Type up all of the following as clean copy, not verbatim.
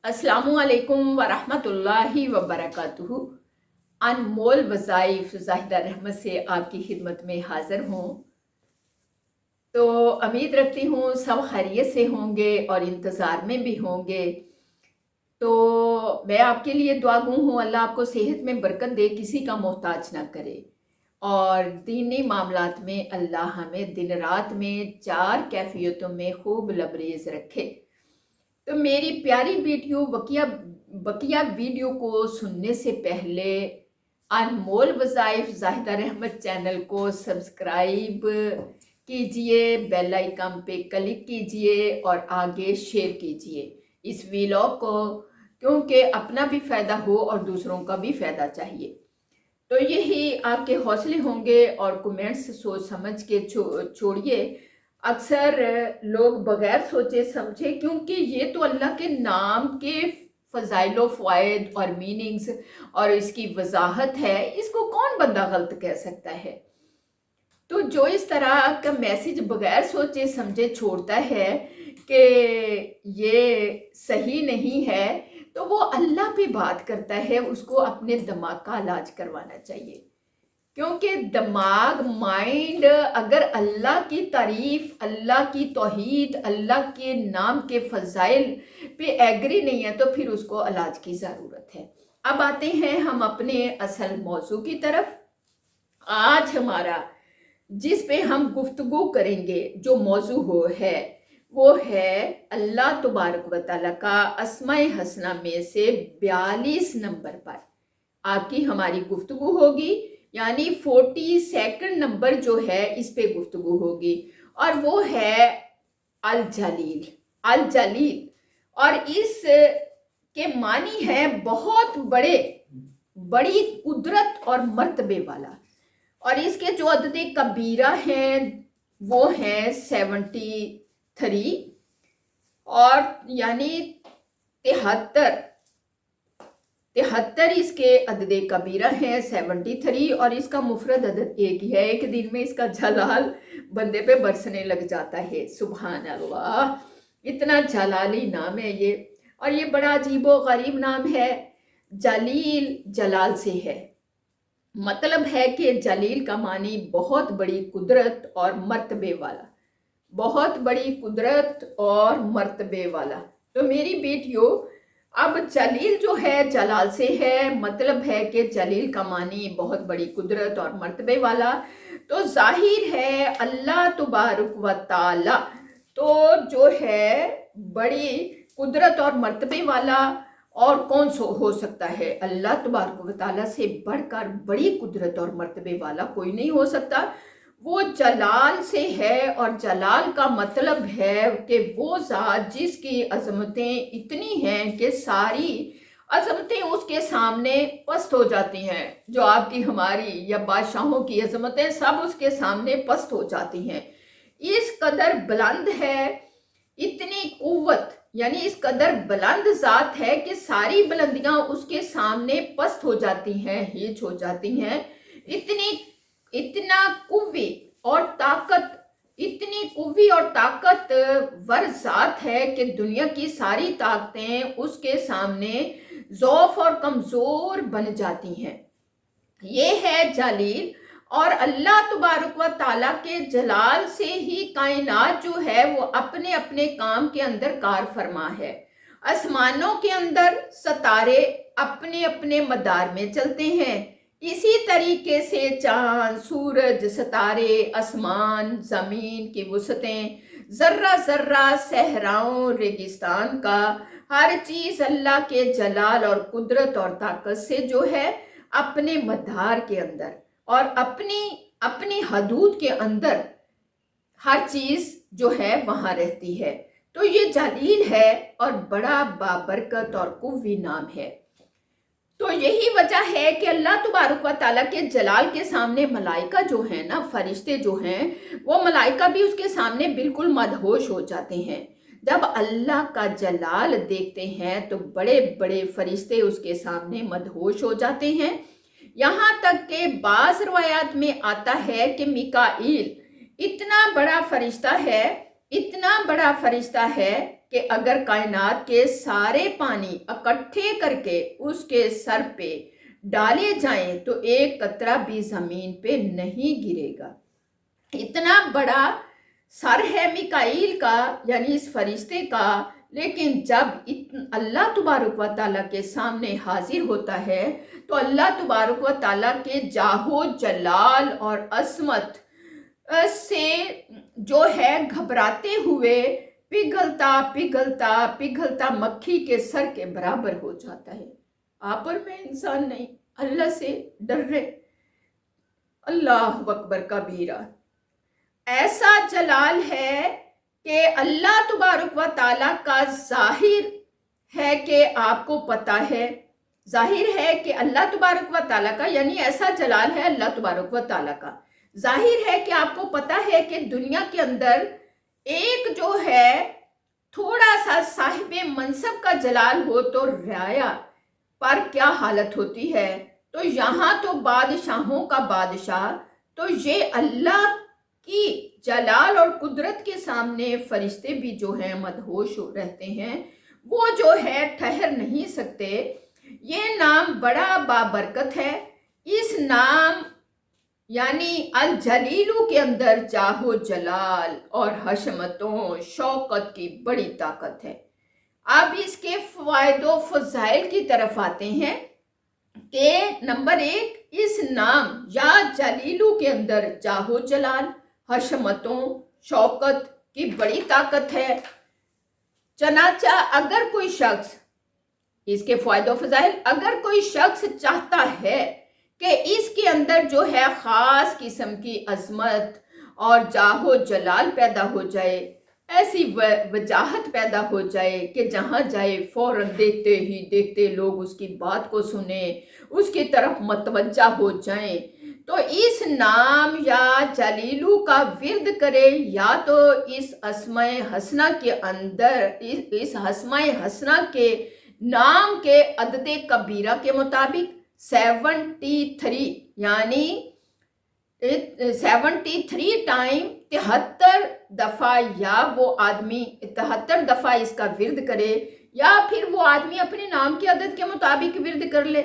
अस्सलामु अलैकुम वरहमतुल्लाहि वबरकातुहू। अनमोल वज़ाइफ ज़ाहिदा रहमत से आपकी खिदमत में हाज़िर हूँ। तो उम्मीद रखती हूँ सब खैरियत से होंगे और इंतज़ार में भी होंगे। तो मैं आपके लिए दुआ गो हूँ, अल्लाह आपको सेहत में बरकत दे, किसी का मोहताज ना करे और दीनी मामलात में अल्लाह हमें दिन रात में चार कैफियतों में खूब लबरेज रखे। तो मेरी प्यारी वीडियो बकिया वीडियो को सुनने से पहले अनमोल वज़ाइफ ज़ाहिदा रहमत चैनल को सब्सक्राइब कीजिए, बेल आइकन पे क्लिक कीजिए और आगे शेयर कीजिए इस वीडियो को, क्योंकि अपना भी फ़ायदा हो और दूसरों का भी फ़ायदा चाहिए। तो यही आपके हौसले होंगे और कमेंट्स सोच समझ के छोड़िए। अक्सर लोग बगैर सोचे समझे, क्योंकि ये तो अल्लाह के नाम के फ़ज़ाइल व फ़वाइद और मीनिंग्स और इसकी वजाहत है, इसको कौन बंदा गलत कह सकता है। तो जो इस तरह का मैसेज बगैर सोचे समझे छोड़ता है कि ये सही नहीं है, तो वो अल्लाह पे बात करता है, उसको अपने दिमाग का इलाज करवाना चाहिए। क्योंकि दिमाग, माइंड अगर अल्लाह की तारीफ, अल्लाह की तौहीद, अल्लाह के नाम के फ़ज़ाइल पे एग्री नहीं है, तो फिर उसको इलाज की ज़रूरत है। अब आते हैं हम अपने असल मौजू की तरफ। आज हमारा जिस पे हम गुफ्तगू करेंगे जो मौजू वो है अल्लाह तबारक व तआला का अस्माए हसना में से 42 नंबर पर आपकी हमारी गुफ्तगू होगी, यानी 42 नंबर जो है इस पे गुफ्तगू होगी और वो है अल जलील। अल जलील और इस के मानी है बहुत बड़ी कुदरत और मर्तबे वाला। और इसके जो अदद कबीरा हैं वो हैं 73 और यानी 73 इसके अदद कबीरा हैं 73 और इसका मुफरद अदद एक ही है। एक दिन में इसका जलाल बंदे पे बरसने लग जाता है। सुभान अल्लाह, इतना जलाली नाम है ये और ये बड़ा अजीबो गरीब नाम है। जलील जलाल से है, मतलब है कि जलील का मानी बहुत बड़ी कुदरत और मर्तबे वाला, बहुत बड़ी कुदरत और मर्तबे वाला। तो मेरी बेटियों, अब जलील जो है जलाल से है, मतलब है कि जलील का मानी बहुत बड़ी कुदरत और मर्तबे वाला। तो जाहिर है अल्लाह तबारक व तआला तो जो है बड़ी कुदरत और मर्तबे वाला, और कौन सो हो सकता है। अल्लाह तबारक व तआला से बढ़कर बड़ी कुदरत और मर्तबे वाला कोई नहीं हो सकता। वो जलाल से है और जलाल का मतलब है कि वो ज़ात जिसकी अज़मतें इतनी हैं कि सारी अज़मतें उसके सामने पस्त हो जाती हैं। जो आपकी हमारी या बादशाहों की अज़मतें सब उसके सामने पस्त हो जाती हैं। इस कदर बुलंद है, इतनी कुव्वत, यानी इस कदर बुलंद ज़ात है कि सारी बुलंदियां उसके सामने पस्त हो जाती हैं, हीच हो जाती हैं। इतना कुव्वी और ताकत, इतनी कुव्वी और ताकत वर ज़ात है कि दुनिया की सारी ताकतें उसके सामने ज़ौफ और कमज़ोर बन जाती हैं। ये है जलील। और अल्लाह तबारक व ताला के जलाल से ही कायनात जो है वो अपने अपने काम के अंदर कार फरमा है। आसमानों के अंदर सितारे अपने अपने मदार में चलते हैं, इसी तरीके से चांद, सूरज, सितारे, आसमान, जमीन की वसतें, जर्रा जर्रा, सहराओं, रेगिस्तान का हर चीज अल्लाह के जलाल और कुदरत और ताकत से जो है अपने मदार के अंदर और अपनी अपनी हदूद के अंदर हर चीज जो है वहां रहती है। तो ये जलील है और बड़ा बाबरकत और कुव्वी नाम है। तो यही वजह है कि अल्लाह तबारक व तआला के जलाल के सामने मलाइका जो है ना, फरिश्ते जो हैं, वो मलाइका भी उसके सामने बिल्कुल मदहोश हो जाते हैं। जब अल्लाह का जलाल देखते हैं तो बड़े बड़े फरिश्ते उसके सामने मदहोश हो जाते हैं। यहाँ तक के बाज़ रवायात में आता है कि मिकाईल इतना बड़ा फरिश्ता है, इतना बड़ा फरिश्ता है کہ اگر کائنات کے سارے پانی اکٹھے کر کے اس کے سر پہ ڈالے جائیں تو ایک قطرہ بھی زمین پہ نہیں گرے گا۔ اتنا بڑا سر ہے میکائیل کا، یعنی اس فرشتے کا، لیکن جب اللہ تبارک و تعالیٰ کے سامنے حاضر ہوتا ہے تو اللہ تبارک و تعالیٰ کے جاہ و جلال اور عظمت سے جو ہے گھبراتے ہوئے پگھلتا پگھلتا پگھلتا مکھی کے سر کے برابر ہو جاتا ہے۔ آپ اور میں انسان نہیں، اللہ سے ڈر رہے۔ اللہ اکبر کبیرہ۔ ایسا جلال ہے کہ اللہ تبارک و تعالیٰ کا ظاہر ہے کہ آپ کو پتہ ہے، ظاہر ہے کہ اللہ تبارک و تعالیٰ کا، یعنی ایسا جلال ہے اللہ تبارک و تعالیٰ کا، ظاہر ہے کہ آپ کو پتہ ہے کہ دنیا کے اندر ایک جو ہے تھوڑا سا صاحب منصب کا جلال ہو تو رعایا پر کیا حالت ہوتی ہے۔ تو یہاں تو بادشاہوں کا بادشاہ، تو یہ اللہ کی جلال اور قدرت کے سامنے فرشتے بھی جو ہیں مدہوش رہتے ہیں، وہ جو ہے ٹھہر نہیں سکتے۔ یہ نام بڑا بابرکت ہے۔ اس نام یعنی الجلیلو کے اندر جاہ و جلال اور حشمتوں شوقت کی بڑی طاقت ہے۔ اب اس کے فوائد و فضائل کی طرف آتے ہیں کہ نمبر 1، اس نام یا جلیلو کے اندر جاہ و جلال، حشمتوں، شوقت کی بڑی طاقت ہے۔ چنانچہ اگر کوئی شخص، اس کے فوائد و فضائل، اگر کوئی شخص چاہتا ہے کہ اس کے اندر جو ہے خاص قسم کی عظمت اور جاہ و جلال پیدا ہو جائے، ایسی وجاہت پیدا ہو جائے کہ جہاں جائے فوراً دیکھتے ہی دیکھتے لوگ اس کی بات کو سنیں، اس کی طرف متوجہ ہو جائیں، تو اس نام یا جلیلو کا ورد کرے، یا تو اس اسماء حسنہ کے اندر، اس اسماء حسنہ کے نام کے عدد کبیرہ کے مطابق 73، یعنی 73 ٹائم 73 دفعہ، یا وہ آدمی 73 دفعہ اس کا ورد کرے، یا پھر وہ آدمی اپنے نام کے عدد کے مطابق ورد کر لے،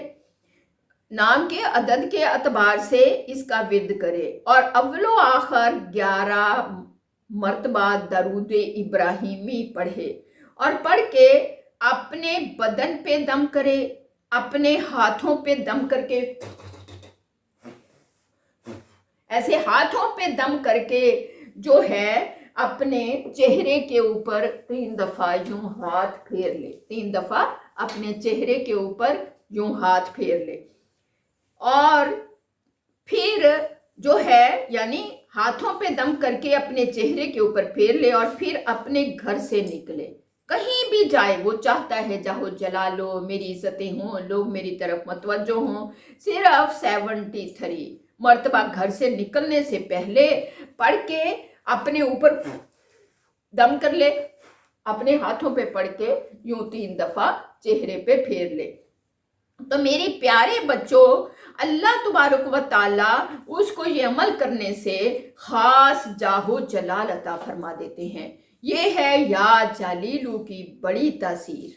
نام کے عدد کے اعتبار سے اس کا ورد کرے، اور اول و آخر 11 مرتبہ درود ابراہیمی پڑھے، اور پڑھ کے اپنے بدن پہ دم کرے، اپنے ہاتھوں پہ دم کر کے، ایسے ہاتھوں پہ دم کر کے جو ہے اپنے چہرے کے اوپر 3 دفعہ یوں ہاتھ پھیر لے، 3 دفعہ اپنے چہرے کے اوپر یوں ہاتھ پھیر لے، اور پھر جو ہے یعنی ہاتھوں پہ دم کر کے اپنے چہرے کے اوپر پھیر لے، اور پھر اپنے گھر سے نکلے، کہیں بھی جائے، وہ چاہتا ہے جاہو جلال ہو، میری عزتیں ہوں، لوگ میری طرف متوجہ ہوں، صرف 73 مرتبہ گھر سے نکلنے سے پہلے پڑھ کے اپنے اوپر دم کر لے، اپنے ہاتھوں پہ پڑھ کے یوں 3 دفعہ چہرے پہ پھیر لے۔ تو میرے پیارے بچوں، اللہ تبارک و تعالیٰ اس کو یہ عمل کرنے سے خاص جاہ و جلال عطا فرما دیتے ہیں۔ یہ ہے یا جلیلو کی بڑی تاثیر۔